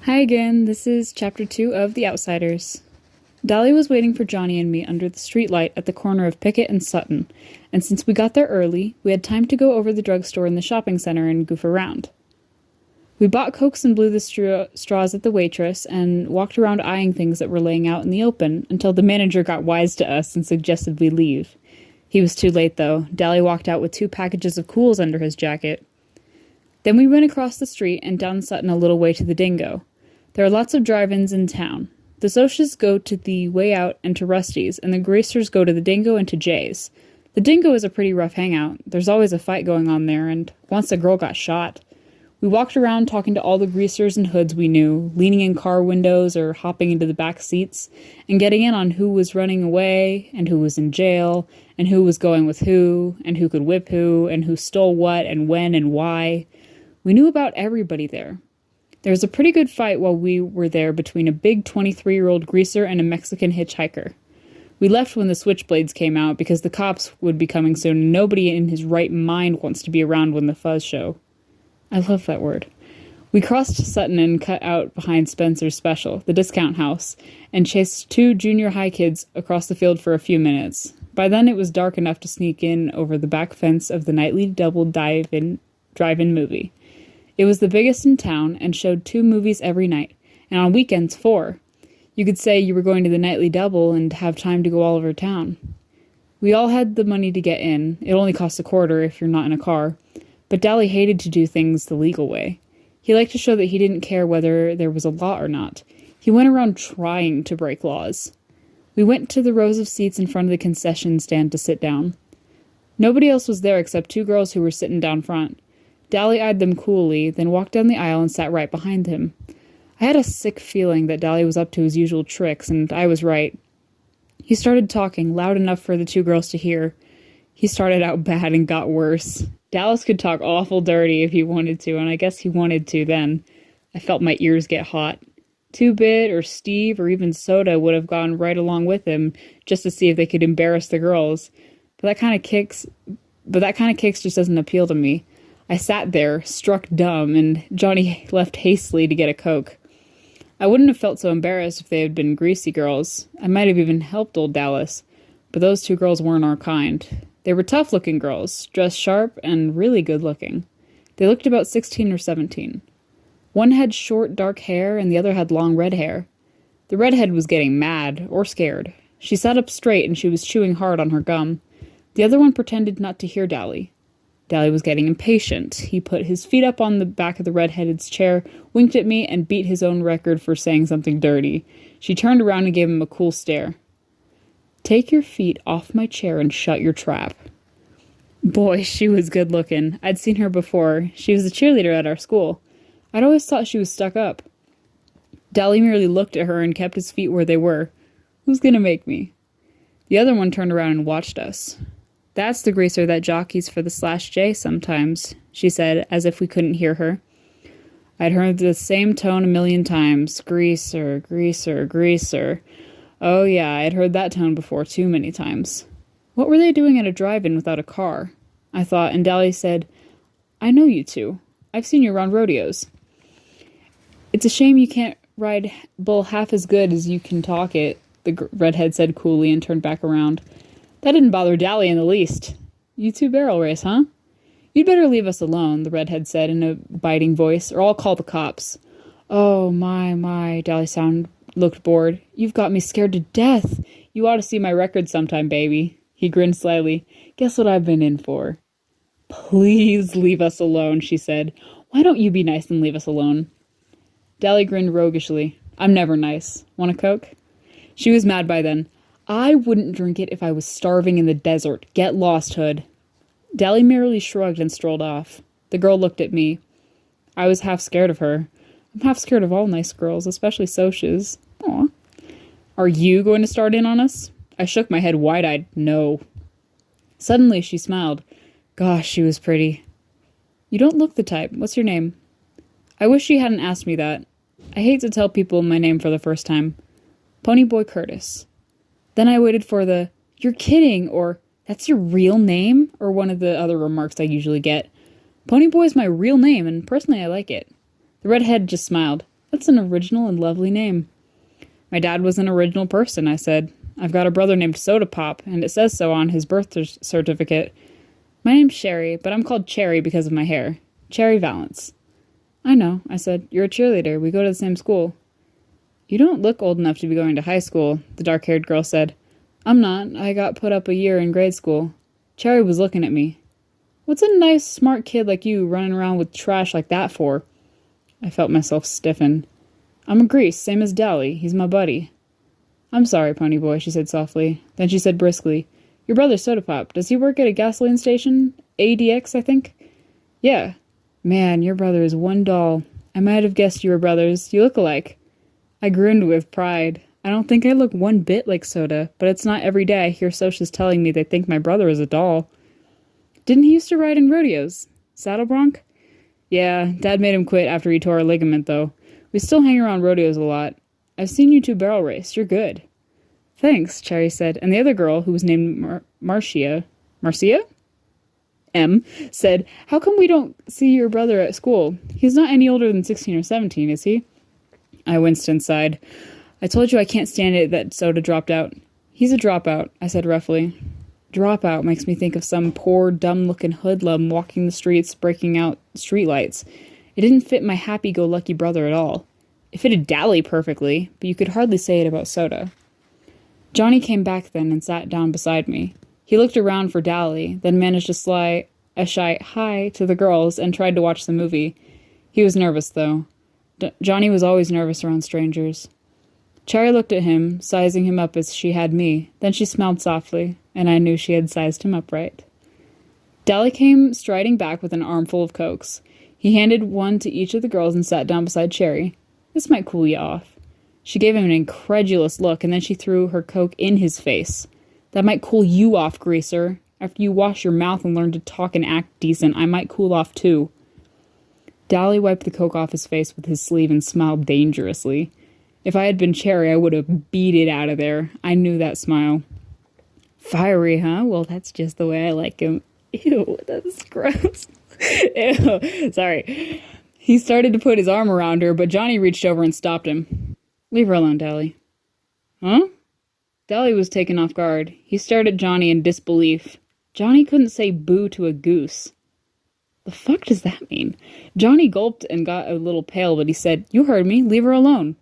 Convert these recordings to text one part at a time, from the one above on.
Hi again, this is Chapter 2 of The Outsiders. Dolly was waiting for Johnny and me under the streetlight at the corner of Pickett and Sutton, and since we got there early, we had time to go over the drugstore and the shopping center and goof around. We bought Cokes and blew the straws at the waitress and walked around eyeing things that were laying out in the open until the manager got wise to us and suggested we leave. He was too late, though. Dolly walked out with 2 packages of Cools under his jacket. Then we went across the street and down Sutton a little way to the Dingo. There are lots of drive-ins in town. The Socias go to the Way Out and to Rusty's, and the Greasers go to the Dingo and to Jay's. The Dingo is a pretty rough hangout. There's always a fight going on there, and once a girl got shot. We walked around talking to all the greasers and hoods we knew, leaning in car windows or hopping into the back seats, and getting in on who was running away, and who was in jail, and who was going with who, and who could whip who, and who stole what, and when, and why. We knew about everybody there. There was a pretty good fight while we were there between a big 23-year-old greaser and a Mexican hitchhiker. We left when the switchblades came out because the cops would be coming soon and nobody in his right mind wants to be around when the fuzz show. I love that word. We crossed Sutton and cut out behind Spencer's Special, the discount house, and chased 2 junior high kids across the field for a few minutes. By then it was dark enough to sneak in over the back fence of the nightly double drive-in movie. It was the biggest in town and showed 2 movies every night, and on weekends 4. You could say you were going to the nightly double and have time to go all over town. We all had the money to get in. It only costs a quarter if you're not in a car. But Dolly hated to do things the legal way. He liked to show that he didn't care whether there was a law or not. He went around trying to break laws. We went to the rows of seats in front of the concession stand to sit down. Nobody else was there except 2 girls who were sitting down front. Dolly eyed them coolly, then walked down the aisle and sat right behind him. I had a sick feeling that Dolly was up to his usual tricks, and I was right. He started talking, loud enough for the 2 girls to hear. He started out bad and got worse. Dallas could talk awful dirty if he wanted to, and I guess he wanted to then. I felt my ears get hot. 2-Bit or Steve or even Soda would have gone right along with him just to see if they could embarrass the girls. But that kind of kicks just doesn't appeal to me. I sat there, struck dumb, and Johnny left hastily to get a Coke. I wouldn't have felt so embarrassed if they had been greasy girls. I might have even helped old Dallas. But those 2 girls weren't our kind. They were tough-looking girls, dressed sharp and really good-looking. They looked about 16 or 17. One had short, dark hair, and the other had long red hair. The redhead was getting mad, or scared. She sat up straight, and she was chewing hard on her gum. The other one pretended not to hear Dolly. Dolly was getting impatient. He put his feet up on the back of the redheaded's chair, winked at me, and beat his own record for saying something dirty. She turned around and gave him a cool stare. "Take your feet off my chair and shut your trap." Boy, she was good-looking. I'd seen her before. She was a cheerleader at our school. I'd always thought she was stuck up. Dolly merely looked at her and kept his feet where they were. Who's gonna make me? The other one turned around and watched us. "That's the greaser that jockeys for the /J sometimes," she said, as if we couldn't hear her. I'd heard the same tone a million times. Greaser, greaser, greaser. Oh yeah, I'd heard that tone before too many times. What were they doing at a drive-in without a car? I thought, and Dolly said, "I know you 2. I've seen you around rodeos." "It's a shame you can't ride bull half as good as you can talk it," the redhead said coolly and turned back around. That didn't bother Dolly in the least. "You 2 barrel race, huh?" "You'd better leave us alone," the redhead said in a biting voice, "or I'll call the cops." "Oh, my," Dolly looked bored. "You've got me scared to death. You ought to see my record sometime, baby." He grinned slyly. "Guess what I've been in for?" "Please leave us alone," she said. "Why don't you be nice and leave us alone?" Dolly grinned roguishly. "I'm never nice. Want a Coke?" She was mad by then. "I wouldn't drink it if I was starving in the desert. Get lost, Hood." Dolly merely shrugged and strolled off. The girl looked at me. I was half scared of her. I'm half scared of all nice girls, especially Soch's. Aw. "Are you going to start in on us?" I shook my head wide-eyed. "No." Suddenly she smiled. Gosh, she was pretty. "You don't look the type. What's your name?" I wish she hadn't asked me that. I hate to tell people my name for the first time. Ponyboy Curtis. Then I waited for the, "You're kidding," or "That's your real name?" or one of the other remarks I usually get. Ponyboy's my real name, and personally I like it. The redhead just smiled. That's an original and lovely name. My dad was an original person, I said. I've got a brother named Soda Pop, and it says so on his birth certificate. My name's Sherry, but I'm called Cherry because of my hair. Cherry Valance. I know, I said. You're a cheerleader. We go to the same school. You don't look old enough to be going to high school, the dark-haired girl said. I'm not. I got put up a year in grade school. Cherry was looking at me. What's a nice, smart kid like you running around with trash like that for? I felt myself stiffen. I'm a Grease, same as Dally. He's my buddy. I'm sorry, Pony Boy, she said softly. Then she said briskly, Your brother Soda Pop, does he work at a gasoline station? ADX, I think? Yeah. Man, your brother is one doll. I might have guessed you were brothers. You look alike. I grinned with pride. I don't think I look one bit like Soda, but it's not every day I hear socias telling me they think my brother is a doll. Didn't he used to ride in rodeos? Saddle bronc? Yeah, Dad made him quit after he tore a ligament, though. We still hang around rodeos a lot. I've seen you two barrel race. You're good. Thanks, Cherry said, and the other girl, who was named Marcia? M, said, How come we don't see your brother at school? He's not any older than 16 or 17, is he? I winced and sighed. I told you I can't stand it that Soda dropped out. He's a dropout, I said roughly. Dropout makes me think of some poor, dumb-looking hoodlum walking the streets, breaking out streetlights. It didn't fit my happy-go-lucky brother at all. It fitted Dally perfectly, but you could hardly say it about Soda. Johnny came back then and sat down beside me. He looked around for Dally, then managed to slide a shy hi to the girls and tried to watch the movie. He was nervous, though. Johnny was always nervous around strangers. Cherry looked at him, sizing him up as she had me. Then she smiled softly, and I knew she had sized him up right. Dally came striding back with an armful of Cokes. He handed one to each of the girls and sat down beside Cherry. This might cool you off. She gave him an incredulous look, and then she threw her Coke in his face. That might cool you off, Greaser. After you wash your mouth and learn to talk and act decent, I might cool off too. Dally wiped the Coke off his face with his sleeve and smiled dangerously. If I had been Cherry, I would have beat it out of there. I knew that smile. Fiery, huh? Well, that's just the way I like him. Ew, that's gross. Ew, sorry. He started to put his arm around her, but Johnny reached over and stopped him. Leave her alone, Dally. Huh? Dally was taken off guard. He stared at Johnny in disbelief. Johnny couldn't say boo to a goose. The fuck does that mean? Johnny gulped and got a little pale, but he said, You heard me. Leave her alone.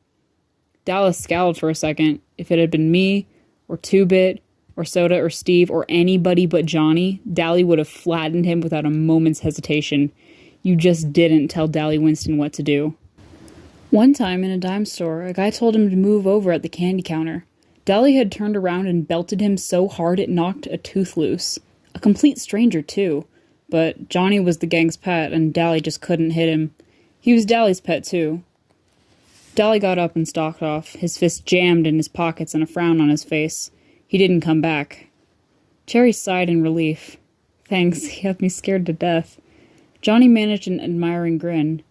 Dallas scowled for a second. If it had been me, or Two-Bit, or Soda, or Steve, or anybody but Johnny, Dally would have flattened him without a moment's hesitation. You just didn't tell Dally Winston what to do. One time in a dime store, a guy told him to move over at the candy counter. Dally had turned around and belted him so hard it knocked a tooth loose. A complete stranger, too. But Johnny was the gang's pet, and Dally just couldn't hit him. He was Dally's pet, too. Dally got up and stalked off, his fists jammed in his pockets and a frown on his face. He didn't come back. Cherry sighed in relief. Thanks, he had me scared to death. Johnny managed an admiring grin.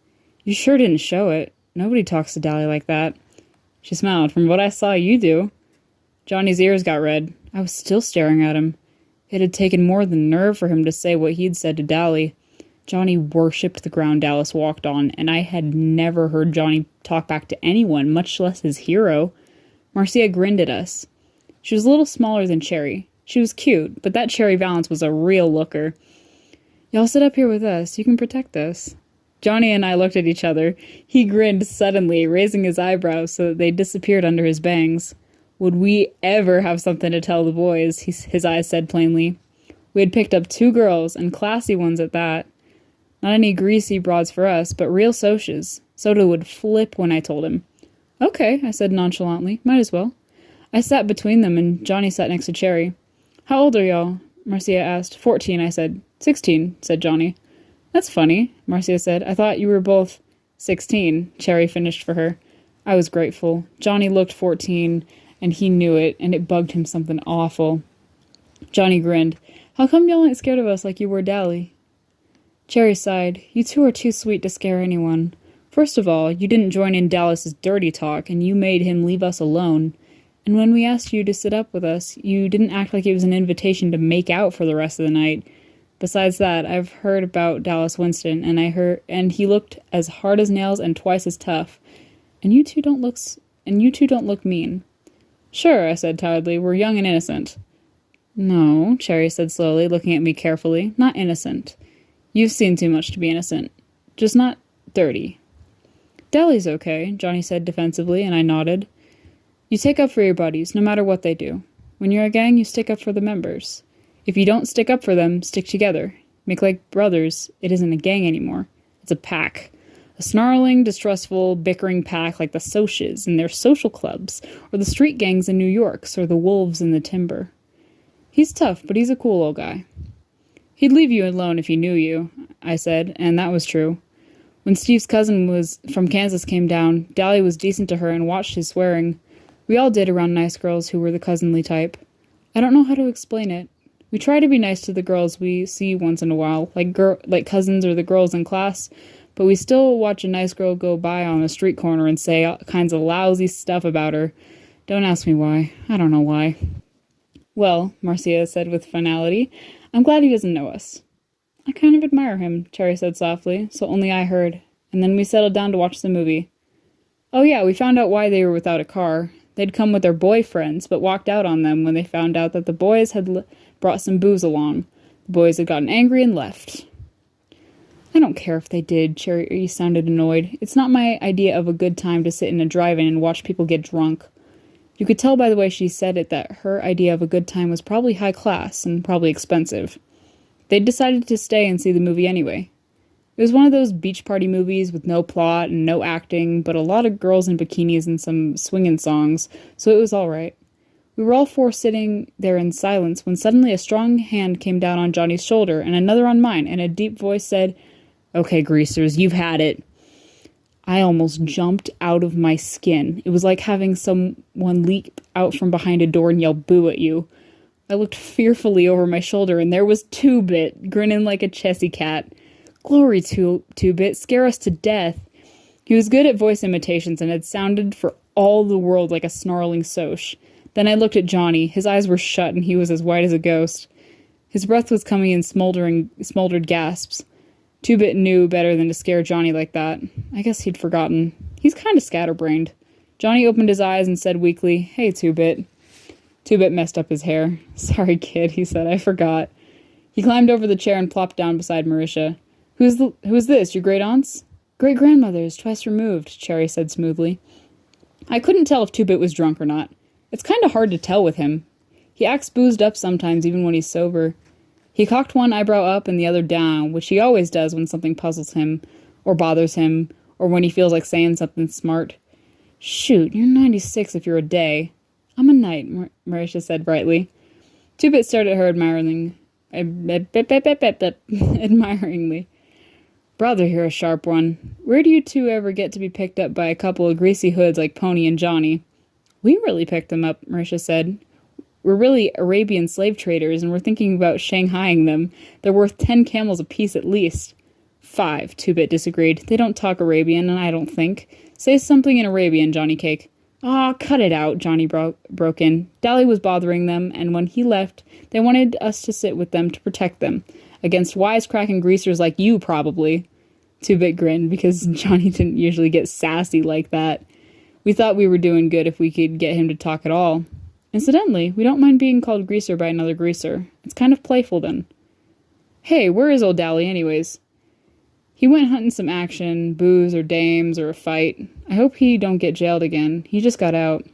You sure didn't show it. Nobody talks to Dally like that. She smiled. From what I saw, you do. Johnny's ears got red. I was still staring at him. It had taken more than nerve for him to say what he'd said to Dally. Johnny worshipped the ground Dallas walked on, and I had never heard Johnny talk back to anyone, much less his hero. Marcia grinned at us. She was a little smaller than Cherry. She was cute, but that Cherry Valance was a real looker. Y'all sit up here with us. You can protect us. Johnny and I looked at each other. He grinned suddenly, raising his eyebrows so that they disappeared under his bangs. Would we ever have something to tell the boys? His eyes said plainly. We had picked up 2 girls, and classy ones at that. Not any greasy broads for us, but real socias. Soda would flip when I told him. Okay, I said nonchalantly. Might as well. I sat between them, and Johnny sat next to Cherry. How old are y'all? Marcia asked. 14, I said. 16, said Johnny. That's funny, Marcia said. I thought you were both 16, Cherry finished for her. I was grateful. Johnny looked 14, and he knew it, and it bugged him something awful. Johnny grinned. How come y'all ain't scared of us like you were Dally? Cherry sighed. You two are too sweet to scare anyone. First of all, you didn't join in Dallas's dirty talk, and you made him leave us alone. And when we asked you to sit up with us, you didn't act like it was an invitation to make out for the rest of the night. Besides that, I've heard about Dallas Winston, and he looked as hard as nails and twice as tough. And you two don't look mean. Sure, I said tiredly. We're young and innocent. No, Cherry said slowly, looking at me carefully. Not innocent. You've seen too much to be innocent. Just not dirty. Dallie's okay, Johnny said defensively, and I nodded. You take up for your buddies, no matter what they do. When you're a gang, you stick up for the members. If you don't stick up for them, stick together. Make like brothers. It isn't a gang anymore. It's a pack. A snarling, distrustful, bickering pack like the Socs and their social clubs, or the street gangs in New York, or the wolves in the timber. He's tough, but he's a cool old guy. He'd leave you alone if he knew you, I said, and that was true. When Steve's cousin from Kansas came down, Dallie was decent to her and watched his swearing. We all did around nice girls who were the cousinly type. I don't know how to explain it. We try to be nice to the girls we see once in a while, like cousins or the girls in class, but we still watch a nice girl go by on a street corner and say all kinds of lousy stuff about her. Don't ask me why. I don't know why. Well, Marcia said with finality, I'm glad he doesn't know us. I kind of admire him, Cherry said softly, so only I heard, and then we settled down to watch the movie. Oh yeah, we found out why they were without a car. They'd come with their boyfriends, but walked out on them when they found out that the boys had brought some booze along. The boys had gotten angry and left. I don't care if they did, Cherry sounded annoyed. It's not my idea of a good time to sit in a drive-in and watch people get drunk. You could tell by the way she said it that her idea of a good time was probably high class and probably expensive. They'd decided to stay and see the movie anyway. It was one of those beach party movies with no plot and no acting, but a lot of girls in bikinis and some swinging songs, so it was all right. We were all four sitting there in silence when suddenly a strong hand came down on Johnny's shoulder and another on mine, and a deep voice said, Okay, greasers, you've had it. I almost jumped out of my skin. It was like having someone leap out from behind a door and yell boo at you. I looked fearfully over my shoulder, and there was Two-Bit, grinning like a chessy cat. Glory, Two-Bit, scare us to death. He was good at voice imitations and had sounded for all the world like a snarling Soc. Then I looked at Johnny. His eyes were shut, and he was as white as a ghost. His breath was coming in smoldered gasps. Two-Bit knew better than to scare Johnny like that. I guess he'd forgotten. He's kind of scatterbrained. Johnny opened his eyes and said weakly, Hey, Two-Bit. Two-Bit messed up his hair. Sorry, kid, he said. I forgot. He climbed over the chair and plopped down beside Marisha. Who's this, your great-aunts? Great-grandmothers, twice removed, Cherry said smoothly. I couldn't tell if Two-Bit was drunk or not. It's kind of hard to tell with him. He acts boozed up sometimes, even when he's sober. He cocked one eyebrow up and the other down, which he always does when something puzzles him, or bothers him, or when he feels like saying something smart. Shoot, you're 96 if you're a day. I'm a knight, Marisha said brightly. Two-Bit stared at her admiringly. Brother, you're a sharp one. Where do you two ever get to be picked up by a couple of greasy hoods like Pony and Johnny? We really picked them up, Marisha said. We're really Arabian slave traders, and we're thinking about shanghaiing them. They're worth 10 camels apiece at least. 5, Two-Bit disagreed. They don't talk Arabian, and I don't think. Say something in Arabian, Johnny Cake. Aw, cut it out, Johnny broke in. Dallie was bothering them, and when he left, they wanted us to sit with them to protect them. Against wisecracking greasers like you, probably. Two-Bit grinned, because Johnny didn't usually get sassy like that. We thought we were doing good if we could get him to talk at all. Incidentally, we don't mind being called greaser by another greaser. It's kind of playful then. Hey, where is old Dallie anyways? He went hunting some action, booze or dames or a fight. I hope he don't get jailed again. He just got out.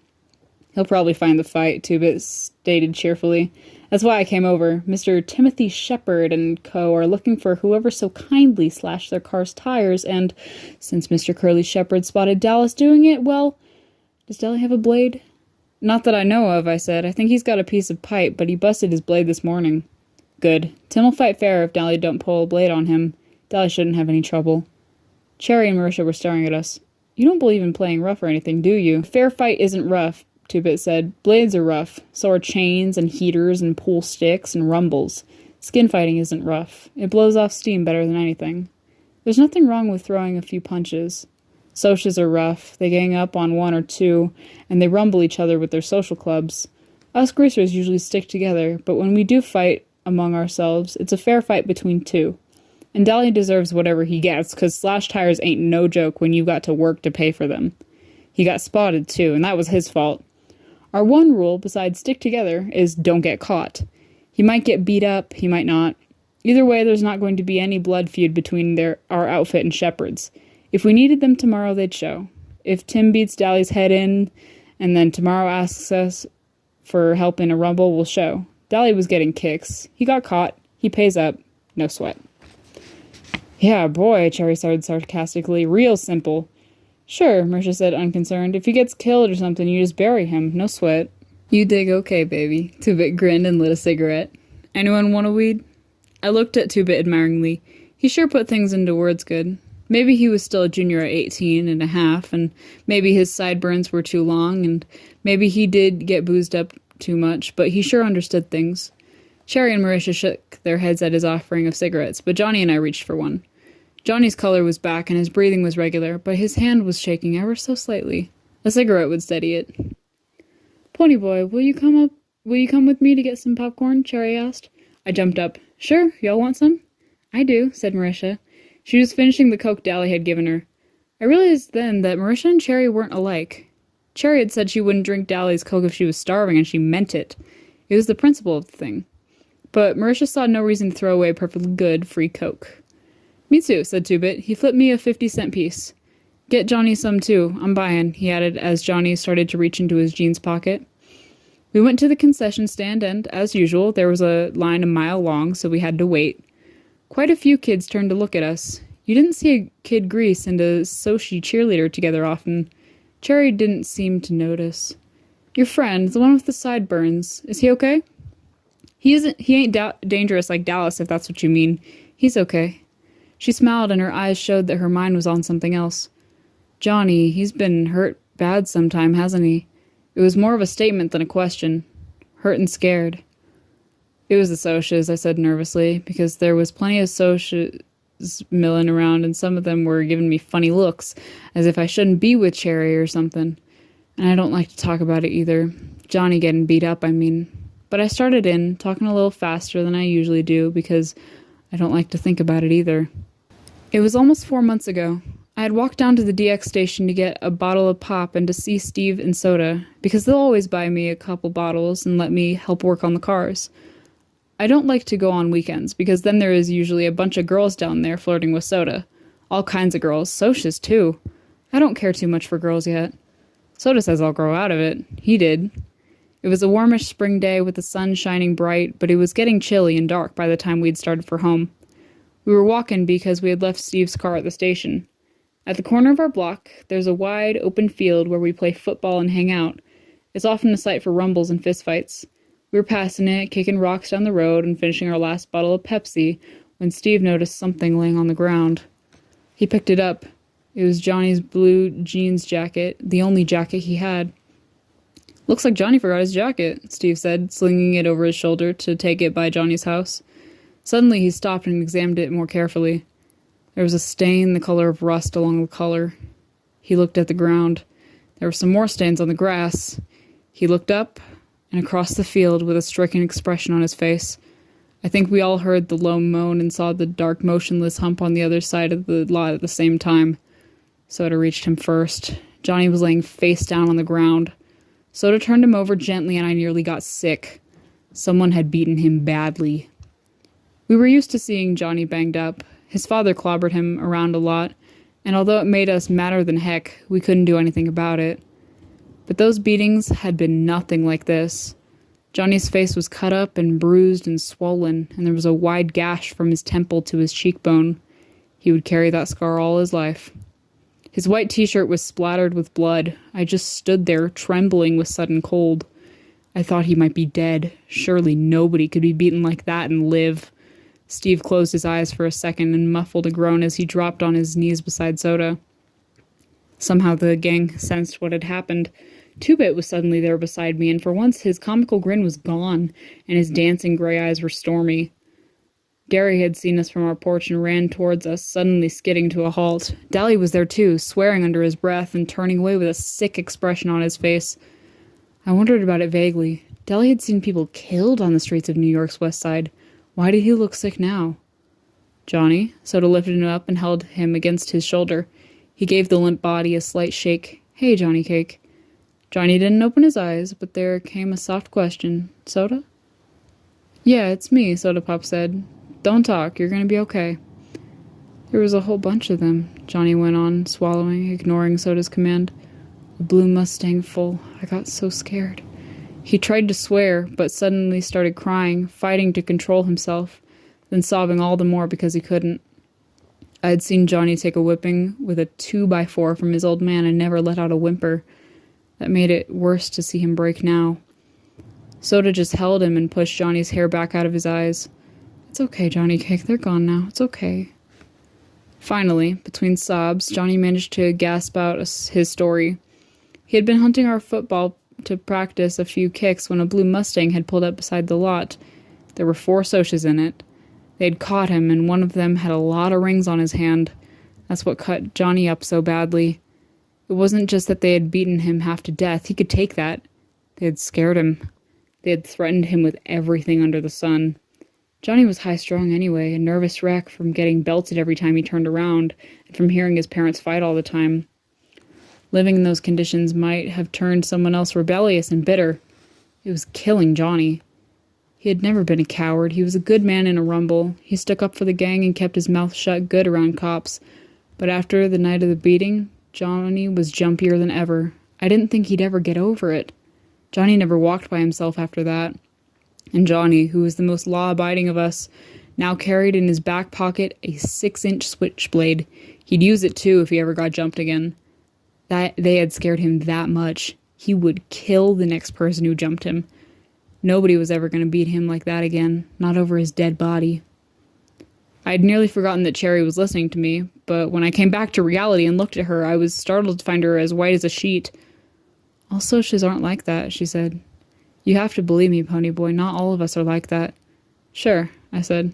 He'll probably find the fight, Two-Bit stated cheerfully. That's why I came over. Mr. Timothy Shepard and co. are looking for whoever so kindly slashed their car's tires, and since Mr. Curly Shepard spotted Dallas doing it, well, does Dallie have a blade? Not that I know of, I said. I think he's got a piece of pipe, but he busted his blade this morning. Good. Tim will fight fair if Dallie don't pull a blade on him. Dallie shouldn't have any trouble. Cherry and Marisha were staring at us. You don't believe in playing rough or anything, do you? A fair fight isn't rough, Two-Bit said. Blades are rough. So are chains and heaters and pool sticks and rumbles. Skin fighting isn't rough. It blows off steam better than anything. There's nothing wrong with throwing a few punches. Socs are rough. They gang up on one or two, and they rumble each other with their social clubs. Us greasers usually stick together, but when we do fight among ourselves, it's a fair fight between two. And Dallie deserves whatever he gets, 'cause slashed tires ain't no joke when you've got to work to pay for them. He got spotted, too, and that was his fault. Our one rule, besides stick together, is don't get caught. He might get beat up, he might not. Either way, there's not going to be any blood feud between our outfit and Shepard's. If we needed them tomorrow, they'd show. If Tim beats Dally's head in, and then tomorrow asks us for help in a rumble, we'll show. Dally was getting kicks. He got caught. He pays up. No sweat. Yeah, boy, Cherry said sarcastically. Real simple. Sure, Marisha said, unconcerned. If he gets killed or something, you just bury him. No sweat. You dig okay, baby. Two-Bit grinned and lit a cigarette. Anyone want a weed? I looked at Two-Bit admiringly. He sure put things into words good. Maybe he was still a junior at 18 and a half, and maybe his sideburns were too long, and maybe he did get boozed up too much, but he sure understood things. Cherry and Marisha shook their heads at his offering of cigarettes, but Johnny and I reached for one. Johnny's color was back and his breathing was regular, but his hand was shaking ever so slightly. A cigarette would steady it. Ponyboy, will you come with me to get some popcorn? Cherry asked. I jumped up. Sure, y'all want some? I do, said Marisha. She was finishing the Coke Dally had given her. I realized then that Marisha and Cherry weren't alike. Cherry had said she wouldn't drink Dally's Coke if she was starving, and she meant it. It was the principle of the thing. But Marisha saw no reason to throw away perfectly good, free Coke. Me too, said Two-Bit. He flipped me a 50-cent piece. Get Johnny some too. I'm buying, he added as Johnny started to reach into his jeans pocket. We went to the concession stand and, as usual, there was a line a mile long, so we had to wait. Quite a few kids turned to look at us. You didn't see a Kid Grease and a Sochi cheerleader together often. Cherry didn't seem to notice. Your friend, the one with the sideburns, is he okay? He ain't dangerous like Dallas, if that's what you mean. He's okay. She smiled and her eyes showed that her mind was on something else. Johnny, he's been hurt bad sometime, hasn't he? It was more of a statement than a question. Hurt and scared. It was the Sochas, I said nervously, because there was plenty of Sochas milling around and some of them were giving me funny looks, as if I shouldn't be with Cherry or something. And I don't like to talk about it either. Johnny getting beat up, I mean. But I started in, talking a little faster than I usually do, because I don't like to think about it either. It was almost 4 months ago. I had walked down to the DX station to get a bottle of pop and to see Steve and Soda, because they'll always buy me a couple bottles and let me help work on the cars. I don't like to go on weekends, because then there is usually a bunch of girls down there flirting with Soda. All kinds of girls, Sochas too. I don't care too much for girls yet. Soda says I'll grow out of it. He did. It was a warmish spring day with the sun shining bright, but it was getting chilly and dark by the time we'd started for home. We were walking because we had left Steve's car at the station. At the corner of our block, there's a wide, open field where we play football and hang out. It's often a site for rumbles and fistfights. We were passing it, kicking rocks down the road, and finishing our last bottle of Pepsi, when Steve noticed something laying on the ground. He picked it up. It was Johnny's blue jeans jacket, the only jacket he had. Looks like Johnny forgot his jacket, Steve said, slinging it over his shoulder to take it by Johnny's house. Suddenly he stopped and examined it more carefully. There was a stain the color of rust along the collar. He looked at the ground. There were some more stains on the grass. He looked up and across the field with a stricken expression on his face. I think we all heard the low moan and saw the dark, motionless hump on the other side of the lot at the same time. Soda reached him first. Johnny was laying face down on the ground. Soda turned him over gently and I nearly got sick. Someone had beaten him badly. We were used to seeing Johnny banged up. His father clobbered him around a lot, and although it made us madder than heck, we couldn't do anything about it. But those beatings had been nothing like this. Johnny's face was cut up and bruised and swollen, and there was a wide gash from his temple to his cheekbone. He would carry that scar all his life. His white t-shirt was splattered with blood. I just stood there, trembling with sudden cold. I thought he might be dead. Surely nobody could be beaten like that and live. Steve closed his eyes for a second and muffled a groan as he dropped on his knees beside Soda. Somehow the gang sensed what had happened. Two-Bit was suddenly there beside me, and for once his comical grin was gone, and his dancing gray eyes were stormy. Derry had seen us from our porch and ran towards us, suddenly skidding to a halt. Dally was there too, swearing under his breath and turning away with a sick expression on his face. I wondered about it vaguely. Dally had seen people killed on the streets of New York's West Side. Why did he look sick now? Johnny? Soda lifted him up and held him against his shoulder. He gave the limp body a slight shake. Hey, Johnny Cake. Johnny didn't open his eyes, but there came a soft question. Soda? Yeah, it's me, Soda Pop said. Don't talk, you're gonna be okay. There was a whole bunch of them, Johnny went on, swallowing, ignoring Soda's command. A blue Mustang full. I got so scared. He tried to swear, but suddenly started crying, fighting to control himself, then sobbing all the more because he couldn't. I had seen Johnny take a whipping with a 2x4 from his old man and never let out a whimper. That made it worse to see him break now. Soda just held him and pushed Johnny's hair back out of his eyes. It's okay, Johnny Cake, they're gone now. It's okay. Finally, between sobs, Johnny managed to gasp out his story. He had been hunting our football to practice a few kicks when a blue Mustang had pulled up beside the lot. There were 4 Socs in it. They had caught him, and one of them had a lot of rings on his hand. That's what cut Johnny up so badly. It wasn't just that they had beaten him half to death. He could take that. They had scared him. They had threatened him with everything under the sun. Johnny was high-strung anyway, a nervous wreck from getting belted every time he turned around, and from hearing his parents fight all the time. Living in those conditions might have turned someone else rebellious and bitter. It was killing Johnny. He had never been a coward. He was a good man in a rumble. He stuck up for the gang and kept his mouth shut good around cops. But after the night of the beating, Johnny was jumpier than ever. I didn't think he'd ever get over it. Johnny never walked by himself after that. And Johnny, who was the most law-abiding of us, now carried in his back pocket a 6-inch switchblade. He'd use it, too, if he ever got jumped again. They had scared him that much. He would kill the next person who jumped him. Nobody was ever going to beat him like that again, not over his dead body. I had nearly forgotten that Cherry was listening to me, but when I came back to reality and looked at her, I was startled to find her as white as a sheet. All Socs aren't like that, she said. You have to believe me, Ponyboy, not all of us are like that. Sure, I said.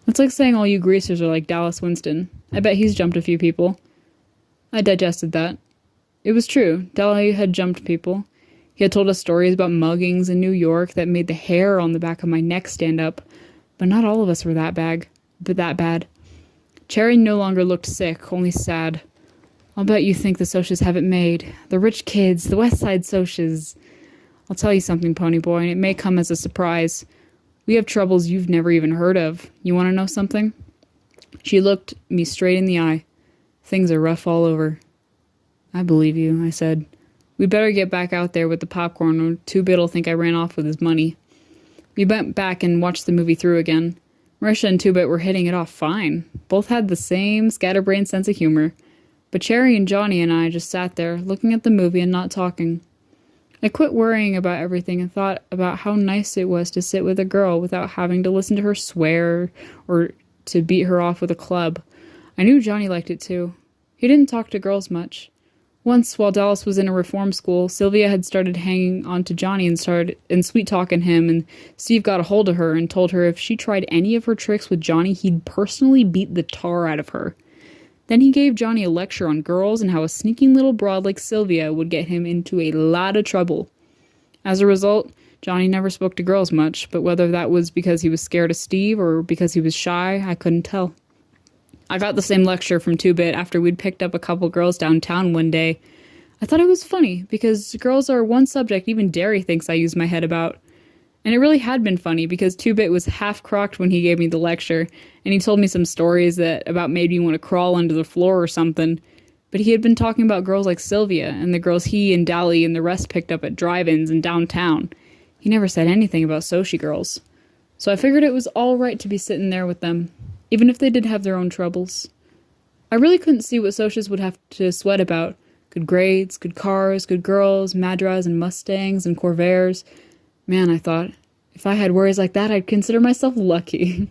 That's like saying all you greasers are like Dallas Winston. I bet he's jumped a few people. I digested that. It was true. Dally had jumped people. He had told us stories about muggings in New York that made the hair on the back of my neck stand up, but not all of us were that bad. Cherry no longer looked sick, only sad. I'll bet you think the Socs have it made. The rich kids, the West Side Socs. I'll tell you something, Ponyboy, and it may come as a surprise. We have troubles you've never even heard of. You want to know something? She looked me straight in the eye. Things are rough all over. I believe you, I said. We'd better get back out there with the popcorn, or Two-Bit'll think I ran off with his money. We went back and watched the movie through again. Marisha and Two-Bit were hitting it off fine. Both had the same scatterbrained sense of humor. But Cherry and Johnny and I just sat there, looking at the movie and not talking. I quit worrying about everything and thought about how nice it was to sit with a girl without having to listen to her swear or to beat her off with a club. I knew Johnny liked it too. He didn't talk to girls much. Once, while Dallas was in a reform school, Sylvia had started hanging on to Johnny and sweet-talking him, and Steve got a hold of her and told her if she tried any of her tricks with Johnny, he'd personally beat the tar out of her. Then he gave Johnny a lecture on girls and how a sneaking little broad like Sylvia would get him into a lot of trouble. As a result, Johnny never spoke to girls much, but whether that was because he was scared of Steve or because he was shy, I couldn't tell. I got the same lecture from Two-Bit after we'd picked up a couple girls downtown one day. I thought it was funny, because girls are one subject even Derry thinks I use my head about. And it really had been funny, because Two-Bit was half-crocked when he gave me the lecture, and he told me some stories that about made me want to crawl under the floor or something. But he had been talking about girls like Sylvia, and the girls he and Dally and the rest picked up at drive-ins and downtown. He never said anything about Soci girls. So I figured it was all right to be sitting there with them, even if they did have their own troubles. I really couldn't see what Socs would have to sweat about. Good grades, good cars, good girls, Madras and Mustangs and Corvairs. Man, I thought, if I had worries like that, I'd consider myself lucky.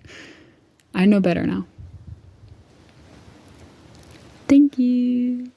I know better now. Thank you.